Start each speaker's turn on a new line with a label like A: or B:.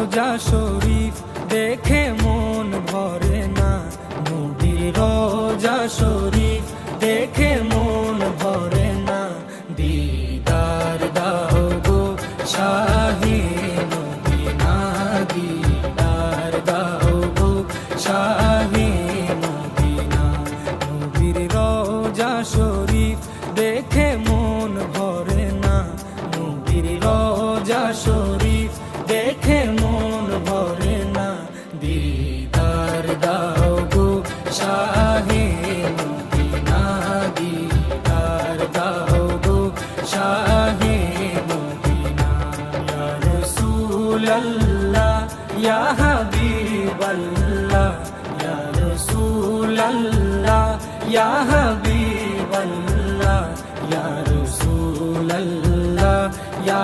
A: রোজা শরীফ দেখে মন ভরে না, নবীর রোজা শরীফ দেখে মন ভরে না। দিদার দাও গো শাহে মদিনা, দিদার দাও গো শাহে মদিনা। নবীর রোজা শরীফ দেখে মন ভরে না, নবীর রোজা শরীফ দেখে মন ভরে না। দিদার দাও গো শাহে মদিনা, দিদার দাও গো শাহে মদিনা। ইয়া রাসূলাল্লাহ ইয়া হাবিবাল্লাহ, ইয়া রাসূলাল্লাহ ইয়া হাবিবাল্লাহ, ইয়া রাসূলাল্লাহ ইয়া